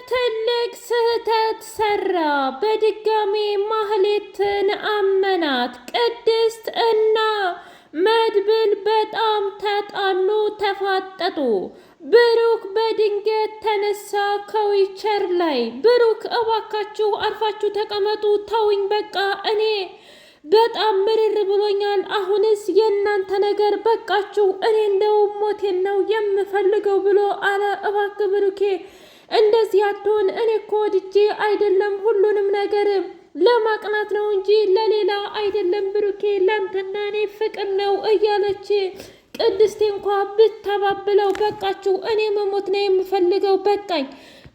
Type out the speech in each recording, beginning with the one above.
ትልቅ ስህተት ሰራ። በድጋሚ ማህሌትን አመናት። ቅድስት እና መድብል በጣም ተጣሉ፣ ተፋጠጡ። ብሩክ በድንገት ተነሳ ከዊቸር ላይ። ብሩክ እባካችሁ አርፋችሁ ተቀመጡ፣ ተውኝ፣ በቃ እኔ በጣም ምርር ብሎኛል። አሁንስ የእናንተ ነገር በቃችሁ፣ እኔ እንደውም ሞቴን ነው የምፈልገው ብሎ አለ። እባክህ ብሩኬ እንደዚህ አትሆን፣ እኔ እኮ ወድጄ አይደለም፣ ሁሉንም ነገር ለማቅናት ነው እንጂ ለሌላ አይደለም። ብሩኬ ላንተና እኔ ፍቅር ነው እያለች ቅድስቴ እንኳ ብታባብለው በቃችሁ፣ እኔ መሞት ነው የምፈልገው፣ በቃኝ።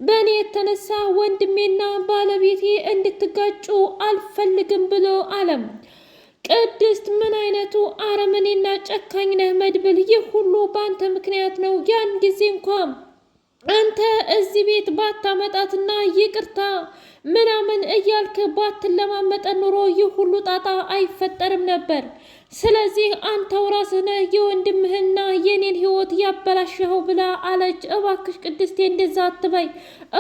በእኔ የተነሳ ወንድሜና ባለቤቴ እንድትጋጩ አልፈልግም ብሎ አለም። ቅድስት ምን አይነቱ አረመኔና ጨካኝ ነህ መድብል፣ ይህ ሁሉ በአንተ ምክንያት ነው። ያን ጊዜ እንኳ አንተ እዚህ ቤት ባታመጣትና ይቅርታ ምናምን እያልክ ባትለማመጠን ኑሮ ይህ ሁሉ ጣጣ አይፈጠርም ነበር። ስለዚህ አንተው ራስህ ነህ የወንድምህና የኔን ህይወት ያበላሸኸው ብላ አለች። እባክሽ ቅድስቴ እንደዛ አትበይ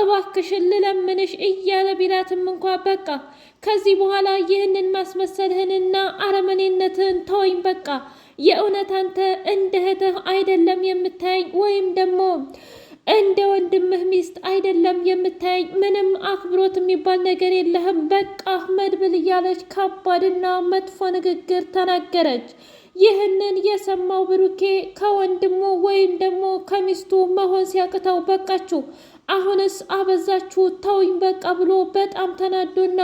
እባክሽን ልለምንሽ እያለ ቢላትም እንኳ በቃ ከዚህ በኋላ ይህንን ማስመሰልህንና አረመኔነትህን ተወኝ፣ በቃ የእውነት አንተ እንደ እህትህ አይደለም የምታየኝ ወይም ደግሞ እንደ ወንድምህ ሚስት አይደለም የምታየኝ፣ ምንም አክብሮት የሚባል ነገር የለህም፣ በቃ መድብል እያለች ከባድና መጥፎ ንግግር ተናገረች። ይህንን የሰማው ብሩኬ ከወንድሙ ወይም ደግሞ ከሚስቱ መሆን ሲያቅተው በቃችሁ፣ አሁንስ አበዛችሁ፣ ተውኝ በቃ ብሎ በጣም ተናዶና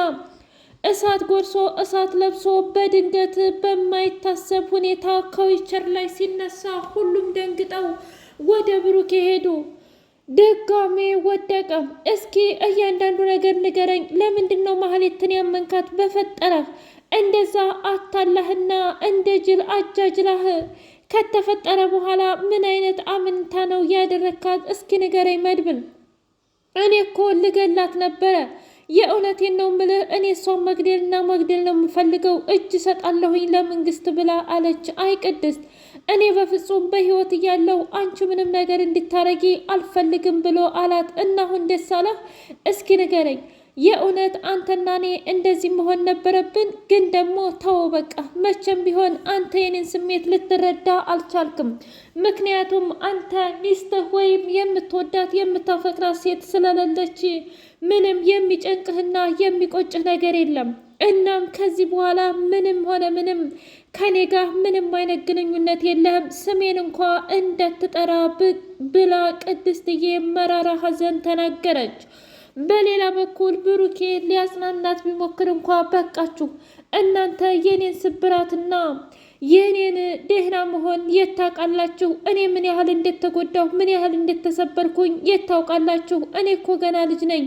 እሳት ጎርሶ እሳት ለብሶ በድንገት በማይታሰብ ሁኔታ ከዊቸር ላይ ሲነሳ ሁሉም ደንግጠው ወደ ብሩኬ ሄዱ። ድጋሜ ወደቀ። እስኪ እያንዳንዱ ነገር ንገረኝ፣ ለምንድን ነው ማህሌትን ያመንካት? በፈጠረህ እንደዛ አታላህና እንደ ጅል አጃጅላህ ከተፈጠረ በኋላ ምን አይነት አምንታ ነው ያደረካት? እስኪ ንገረኝ መድብል። እኔ እኮ ልገላት ነበረ፣ የእውነቴን ነው ምልህ። እኔ እሷን መግደልና መግደል ነው የምፈልገው፣ እጅ ሰጣለሁኝ ለመንግስት ብላ አለች። አይ ቅድስት፣ እኔ በፍጹም በህይወት እያለሁ አንቺ ምንም ነገር እንድታረጊ አልፈልግም ብሎ አላት። እና አሁን ደስ አለህ? እስኪ ንገረኝ፣ የእውነት አንተና እኔ እንደዚህ መሆን ነበረብን? ግን ደግሞ ተው በቃ፣ መቼም ቢሆን አንተ የኔን ስሜት ልትረዳ አልቻልክም። ምክንያቱም አንተ ሚስትህ ወይም የምትወዳት የምታፈቅራት ሴት ስለሌለች ምንም የሚጨንቅህና የሚቆጭህ ነገር የለም። እናም ከዚህ በኋላ ምንም ሆነ ምንም ከኔ ጋር ምንም አይነት ግንኙነት የለህም፣ ስሜን እንኳ እንዳትጠራ ብላ ቅድስትዬ መራራ ሐዘን ተናገረች። በሌላ በኩል ብሩኬ ሊያጽናናት ቢሞክር እንኳ በቃችሁ፣ እናንተ የኔን ስብራትና የኔን ደህና መሆን የታውቃላችሁ፣ እኔ ምን ያህል እንደተጎዳሁ ምን ያህል እንደተሰበርኩኝ የታውቃላችሁ። እኔ እኮ ገና ልጅ ነኝ።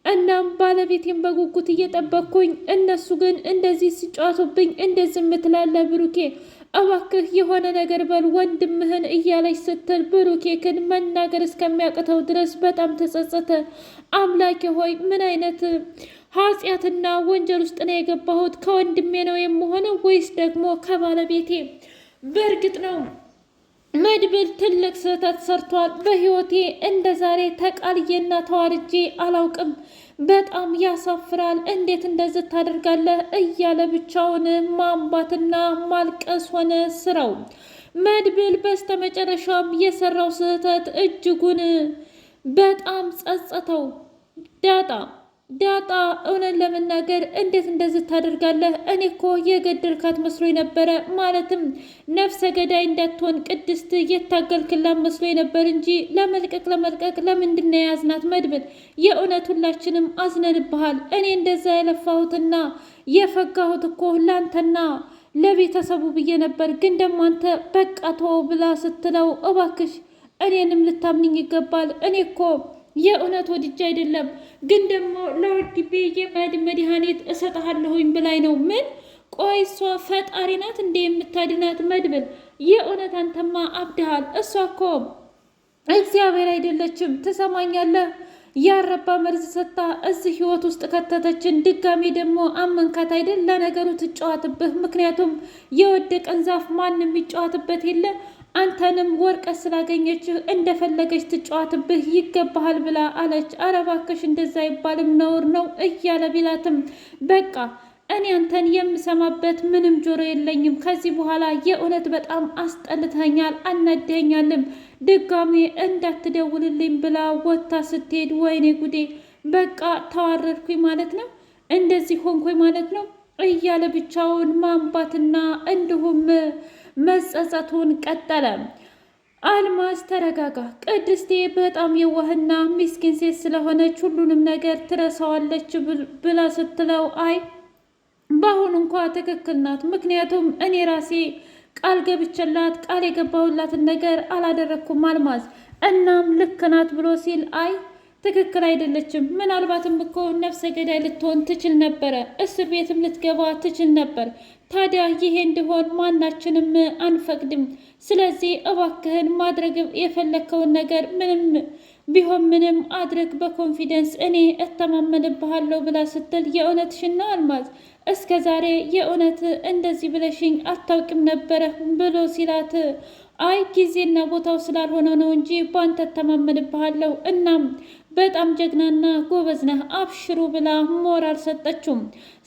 እናም ባለቤቴን በጉጉት እየጠበቅኩኝ እነሱ ግን እንደዚህ ሲጫወቱብኝ እንደዚህ ምትላለህ? ብሩኬ እባክህ የሆነ ነገር በል ወንድምህን እያለች ስትል ብሩኬ ግን መናገር እስከሚያቅተው ድረስ በጣም ተጸጸተ። አምላኬ ሆይ ምን አይነት ኃጢአትና ወንጀል ውስጥ ነው የገባሁት? ከወንድሜ ነው የምሆነው ወይስ ደግሞ ከባለቤቴ? በእርግጥ ነው መድብል ትልቅ ስህተት ሰርቷል። በህይወቴ እንደ ዛሬ ተቃልዬና ተዋርጄ አላውቅም። በጣም ያሳፍራል። እንዴት እንደዚህ ታደርጋለህ? እያለ ብቻውን ማንባትና ማልቀስ ሆነ ስራው። መድብል በስተመጨረሻም የሰራው ስህተት እጅጉን በጣም ጸጸተው። ዳጣ እውነት ለመናገር እንዴት እንደዚህ ታደርጋለህ? እኔ እኮ የገደልካት መስሎኝ ነበረ። ማለትም ነፍሰ ገዳይ እንዳትሆን ቅድስት የታገልክላት መስሎኝ ነበር እንጂ ለመልቀቅ ለምንድን ነው የያዝናት? መድብል የእውነት ሁላችንም አዝነንብሃል። እኔ እንደዛ የለፋሁትና የፈጋሁት እኮ ላንተና ለቤተሰቡ ብዬ ነበር። ግን ደግሞ አንተ በቃ ተወው ብላ ስትለው እባክሽ እኔንም ልታምንኝ ይገባል። እኔ እኮ የእውነት ወድጄ አይደለም፣ ግን ደግሞ ለወድቤ መድኃኒት እሰጥሃለሁኝ ብላኝ ነው። ምን? ቆይ እሷ ፈጣሪ ናት እንዴ የምታድናት? መድብል የእውነት አንተማ አብድሃል። እሷ እኮ እግዚአብሔር አይደለችም። ትሰማኛለህ? ያረባ መርዝ ሰጥታ እዚህ ህይወት ውስጥ ከተተችን። ድጋሜ ደግሞ አመንካት አይደል? ለነገሩ ትጫዋትብህ። ምክንያቱም የወደቀን ዛፍ ማንም ይጫዋትበት የለ። አንተንም ወርቀት ስላገኘችህ እንደፈለገች ትጫዋትብህ ይገባሃል ብላ አለች። ኧረ እባክሽ እንደዛ አይባልም ነውር ነው እያለ ቢላትም በቃ እኔ አንተን የምሰማበት ምንም ጆሮ የለኝም። ከዚህ በኋላ የእውነት በጣም አስጠልተኛል፣ አናደኛልም። ድጋሜ እንዳትደውልልኝ ብላ ወታ ስትሄድ ወይኔ ጉዴ በቃ ተዋረድኩኝ ማለት ነው፣ እንደዚህ ሆንኩኝ ማለት ነው እያለ ብቻውን ማንባትና እንዲሁም መጸጸቱን ቀጠለ። አልማዝ ተረጋጋ፣ ቅድስቴ በጣም የዋህና ሚስኪን ሴት ስለሆነች ሁሉንም ነገር ትረሳዋለች ብላ ስትለው አይ በአሁኑ እንኳ ትክክል ናት፣ ምክንያቱም እኔ ራሴ ቃል ገብቼላት ቃል የገባሁላትን ነገር አላደረግኩም አልማዝ፣ እናም ልክ ናት ብሎ ሲል አይ ትክክል አይደለችም። ምናልባትም እኮ ነፍሰ ገዳይ ልትሆን ትችል ነበረ፣ እስር ቤትም ልትገባ ትችል ነበር። ታዲያ ይሄ እንዲሆን ማናችንም አንፈቅድም። ስለዚህ እባክህን ማድረግ የፈለግከውን ነገር ምንም ቢሆን ምንም አድረግ፣ በኮንፊደንስ እኔ እተማመንብሃለሁ ብላ ስትል የእውነትሽን ነው አልማዝ? እስከ ዛሬ የእውነት እንደዚህ ብለሽኝ አታውቅም ነበረ ብሎ ሲላት አይ ጊዜና ቦታው ስላልሆነ ነው እንጂ ባንተ እተማመንብሃለሁ። እናም በጣም ጀግናና ጎበዝ ነህ፣ አብሽሩ ብላ ሞራል ሰጠችው።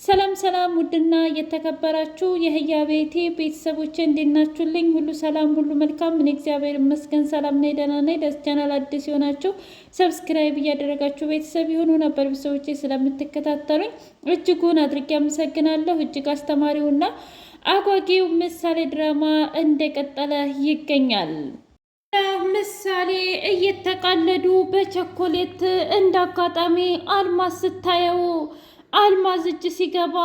ሰላም ሰላም! ውድና የተከበራችሁ የህያ ቤቴ ቤተሰቦች እንዴት ናችሁልኝ? ሁሉ ሰላም፣ ሁሉ መልካም። እኔ እግዚአብሔር ይመስገን ሰላም ነኝ፣ ደህና ነኝ። ለዚህ ቻናል አዲስ የሆናችሁ ሰብስክራይብ እያደረጋችሁ ቤተሰብ የሆኑ ነበር ቤተሰቦቼ ስለምትከታተሉኝ እጅጉን አድርጌ አመሰግናለሁ። እጅግ አስተማሪውና አጓጊው ምሳሌ ድራማ እንደቀጠለ ይገኛል። ምሳሌ እየተቃለዱ በቸኮሌት እንዳጋጣሚ አልማዝ ስታየው አልማዝ እጅ ሲገባ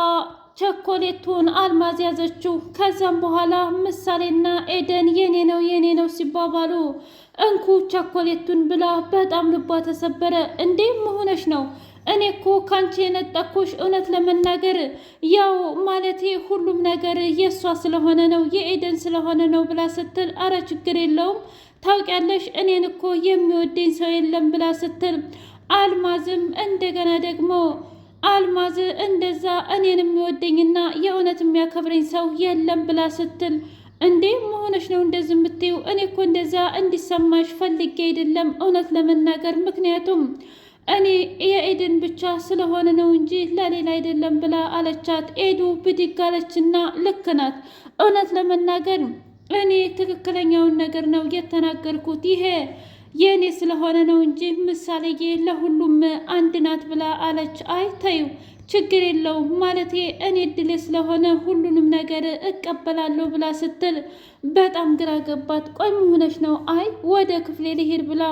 ቸኮሌቱን አልማዝ ያዘችው። ከዛም በኋላ ምሳሌና ኤደን የኔ ነው ሲባባሉ እንኩ ቸኮሌቱን ብላ በጣም ልቧ ተሰበረ። እንዴ መሆነሽ ነው? እኔ እኮ ካንቺ የነጠኩሽ እውነት ለመናገር ያው ማለቴ ሁሉም ነገር የእሷ ስለሆነ ነው የኤደን ስለሆነ ነው ብላ ስትል አረ ችግር የለውም ታውቂያለሽ እኔን እኮ የሚወደኝ ሰው የለም ብላ ስትል አልማዝም እንደገና ደግሞ አልማዝ እንደዛ እኔን የሚወደኝና የእውነት የሚያከብረኝ ሰው የለም ብላ ስትል እንዴ መሆነሽ ነው እንደዚህ የምትይው? እኔ እኮ እንደዛ እንዲሰማሽ ፈልጌ አይደለም እውነት ለመናገር ምክንያቱም እኔ የኤደን ብቻ ስለሆነ ነው እንጂ ለሌላ አይደለም ብላ አለቻት። ኤዱ ብድግ አለችና ልክ ናት፣ እውነት ለመናገር እኔ ትክክለኛውን ነገር ነው የተናገርኩት፣ ይሄ የእኔ ስለሆነ ነው እንጂ ምሳሌዬ ለሁሉም አንድ ናት ብላ አለች። አይ ተይው ችግር የለውም ማለቴ እኔ እድሌ ስለሆነ ሁሉንም ነገር እቀበላለሁ ብላ ስትል በጣም ግራ ገባት። ቆይ ምን ሆነሽ ነው? አይ ወደ ክፍሌ ልሄድ ብላ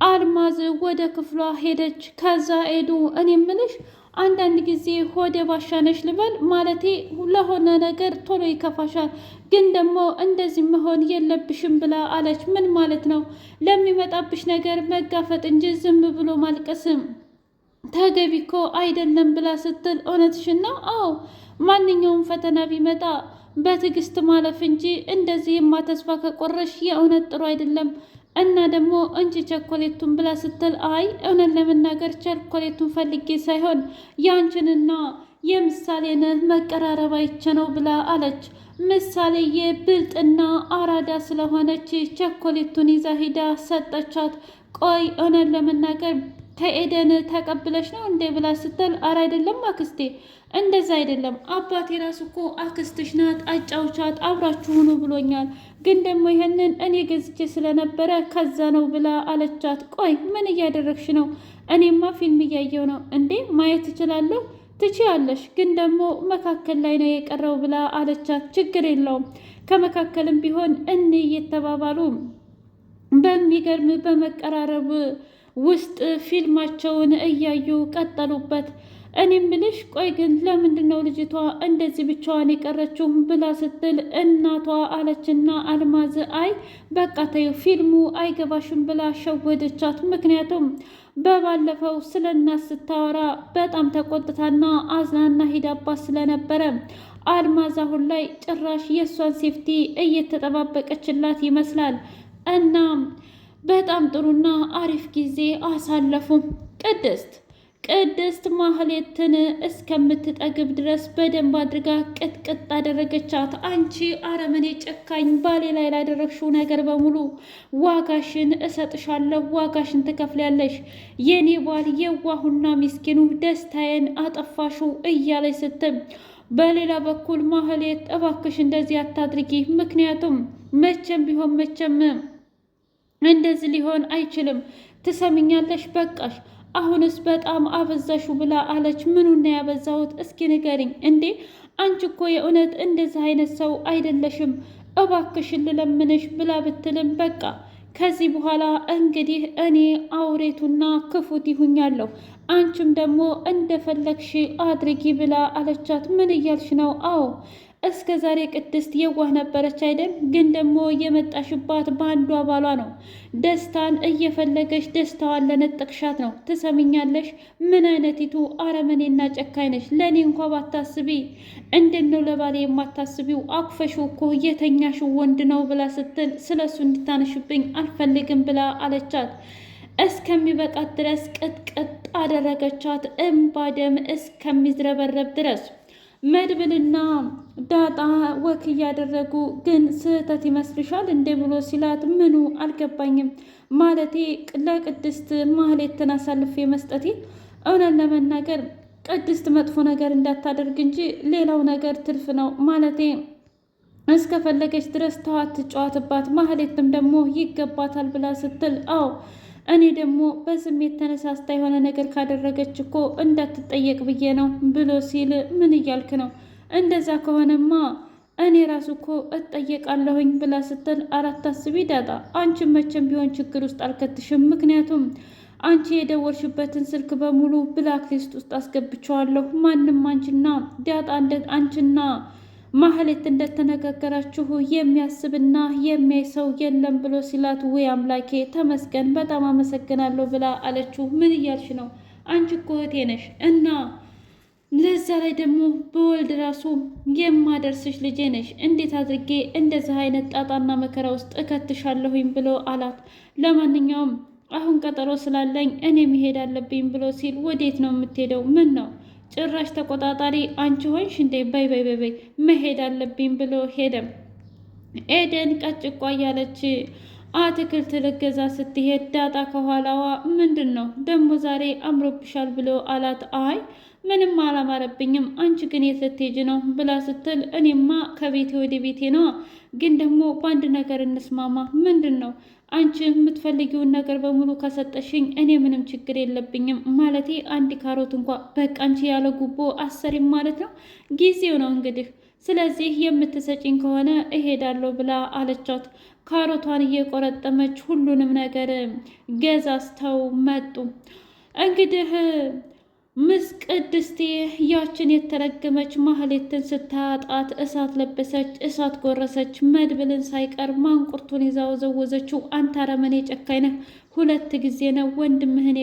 አልማዝ ወደ ክፍሏ ሄደች። ከዛ ኤዱ እኔ ምልሽ አንዳንድ ጊዜ ሆደ ባሻነሽ ልበል ማለቴ ለሆነ ነገር ቶሎ ይከፋሻል፣ ግን ደግሞ እንደዚህ መሆን የለብሽም ብላ አለች። ምን ማለት ነው? ለሚመጣብሽ ነገር መጋፈጥ እንጂ ዝም ብሎ ማልቀስም ተገቢ እኮ አይደለም ብላ ስትል እውነትሽን ነው? አዎ ማንኛውም ፈተና ቢመጣ በትዕግስት ማለፍ እንጂ እንደዚህማ ተስፋ ከቆረሽ የእውነት ጥሩ አይደለም እና ደግሞ እንጂ ቸኮሌቱን ብላ ስትል አይ እውነት ለመናገር ቸኮሌቱን ፈልጌ ሳይሆን ያንቺንና የምሳሌን መቀራረብ አይቼ ነው ብላ አለች። ምሳሌዬ ብልጥና አራዳ ስለሆነች ቸኮሌቱን ይዛ ሂዳ ሰጠቻት። ቆይ እውነት ለመናገር ከኤደን ተቀብለሽ ነው እንዴ ብላ ስትል አረ አይደለም አክስቴ፣ እንደዛ አይደለም አባቴ ራሱ እኮ አክስትሽ ናት አጫውቻት አብራችሁ ሁኑ ብሎኛል፣ ግን ደግሞ ይሄንን እኔ ገዝቼ ስለነበረ ከዛ ነው ብላ አለቻት። ቆይ ምን እያደረግሽ ነው? እኔማ ፊልም እያየው ነው። እንዴ ማየት ትችላለሁ? ትችያለሽ፣ ግን ደግሞ መካከል ላይ ነው የቀረው ብላ አለቻት። ችግር የለውም ከመካከልም ቢሆን እኔ እየተባባሉ በሚገርም በመቀራረብ ውስጥ ፊልማቸውን እያዩ ቀጠሉበት። እኔ ምልሽ ቆይ ግን ለምንድን ነው ልጅቷ እንደዚህ ብቻዋን የቀረችው ብላ ስትል እናቷ አለችና አልማዝ አይ በቃ ተይው ፊልሙ አይገባሽም ብላ ሸወደቻት። ምክንያቱም በባለፈው ስለ እናት ስታወራ በጣም ተቆጥታና አዝናና ሂዳባት ስለነበረ አልማዝ አሁን ላይ ጭራሽ የእሷን ሴፍቲ እየተጠባበቀችላት ይመስላል። እና በጣም ጥሩና አሪፍ ጊዜ አሳለፉ። ቅድስት ማህሌትን እስከምትጠግብ ድረስ በደንብ አድርጋ ቅጥቅጥ አደረገቻት። አንቺ አረመኔ ጨካኝ፣ ባሌ ላይ ላደረግሽው ነገር በሙሉ ዋጋሽን እሰጥሻለሁ፣ ዋጋሽን ትከፍያለሽ። የኔ ባል የዋሁና ሚስኪኑ ደስታዬን አጠፋሹ እያለች ስትል፣ በሌላ በኩል ማህሌት እባክሽ እንደዚህ አታድርጊ፣ ምክንያቱም መቼም ቢሆን መቼም እንደዚህ ሊሆን አይችልም። ትሰምኛለሽ? በቃሽ፣ አሁንስ በጣም አበዛሹ ብላ አለች። ምኑን ነው ያበዛሁት? እስኪ ንገሪኝ። እንዴ አንቺ እኮ የእውነት እንደዚህ አይነት ሰው አይደለሽም፣ እባክሽን ልለምንሽ ብላ ብትልም በቃ ከዚህ በኋላ እንግዲህ እኔ አውሬቱና ክፉት ይሁኛለሁ፣ አንቺም ደግሞ እንደፈለግሽ አድርጊ ብላ አለቻት። ምን እያልሽ ነው? አዎ እስከ ዛሬ ቅድስት የዋህ ነበረች አይደል? ግን ደግሞ የመጣሽባት በአንዱ አባሏ ነው። ደስታን እየፈለገች ደስታዋን ለነጠቅሻት ነው። ትሰሚኛለሽ? ምን አይነቲቱ አረመኔና ጨካኝ ነሽ! ለእኔ እንኳ ባታስቢ እንዴት ነው ለባሌ የማታስቢው? አቅፈሽው እኮ የተኛሽው ወንድ ነው ብላ ስትል ስለሱ እንድታነሽብኝ አልፈልግም ብላ አለቻት። እስከሚበቃት ድረስ ቅጥቅጥ አደረገቻት፣ እምባ ደም እስከሚዝረበረብ ድረስ። መድብልና ዳጣ ወክ እያደረጉ ግን ስህተት ይመስልሻል እንዴ ብሎ ሲላት፣ ምኑ አልገባኝም። ማለቴ ለቅድስት ማህሌትን አሳልፌ መስጠቴ፣ እውነት ለመናገር ቅድስት መጥፎ ነገር እንዳታደርግ እንጂ ሌላው ነገር ትርፍ ነው። ማለቴ እስከፈለገች ድረስ ተዋት፣ ትጫዋትባት፣ ማህሌትም ደግሞ ይገባታል ብላ ስትል፣ አዎ እኔ ደግሞ በስሜት ተነሳስታ የሆነ ነገር ካደረገች እኮ እንዳትጠየቅ ብዬ ነው ብሎ ሲል፣ ምን እያልክ ነው? እንደዛ ከሆነማ እኔ ራሱ እኮ እጠየቃለሁኝ ብላ ስትል፣ አታስቢ ዳጣ፣ አንቺን መቼም ቢሆን ችግር ውስጥ አልከትሽም። ምክንያቱም አንቺ የደወልሽበትን ስልክ በሙሉ ብላክሊስት ውስጥ አስገብቸዋለሁ። ማንም አንቺና ማህሌት እንደተነጋገራችሁ የሚያስብና የሚያይ ሰው የለም ብሎ ሲላት፣ ውይ አምላኬ ተመስገን፣ በጣም አመሰግናለሁ ብላ አለችው። ምን እያልሽ ነው? አንቺ እኮ እህቴ ነሽ እና ለዛ ላይ ደግሞ በወልድ ራሱ የማደርስሽ ልጄ ነሽ። እንዴት አድርጌ እንደዚህ አይነት ጣጣና መከራ ውስጥ እከትሻለሁኝ ብሎ አላት። ለማንኛውም አሁን ቀጠሮ ስላለኝ እኔ መሄድ አለብኝ ብሎ ሲል፣ ወዴት ነው የምትሄደው? ምን ነው ጭራሽ ተቆጣጣሪ አንቺ ሆንሽ እንዴ? በይ መሄድ አለብኝ ብሎ ሄደም። ኤደን ቀጭቋ እያለች አትክልት ልገዛ ስትሄድ ዳጣ ከኋላዋ ምንድን ነው ደግሞ ዛሬ አምሮብሻል ብሎ አላት። አይ ምንም አላማረብኝም፣ አንቺ ግን የት ልትሄጂ ነው ብላ ስትል፣ እኔማ ከቤቴ ወደ ቤቴ ነዋ፣ ግን ደግሞ በአንድ ነገር እንስማማ። ምንድን ነው? አንቺ የምትፈልጊውን ነገር በሙሉ ከሰጠሽኝ እኔ ምንም ችግር የለብኝም። ማለቴ አንድ ካሮት እንኳ በቃ አንቺ ያለ ጉቦ አሰሪም ማለት ነው። ጊዜው ነው እንግዲህ፣ ስለዚህ የምትሰጪኝ ከሆነ እሄዳለሁ ብላ አለቻት። ካሮቷን እየቆረጠመች ሁሉንም ነገር ገዛዝተው መጡ። እንግዲህ ቅድስቴ ያችን የተረገመች ማህሌትን ስታጣት እሳት ለበሰች፣ እሳት ጎረሰች። መድብልን ሳይቀር ማንቁርቱን ይዛ ወዘወዘችው። አንተ አረመኔ ጨካኝ ነህ፣ 2 ጊዜ ነው ወንድምህን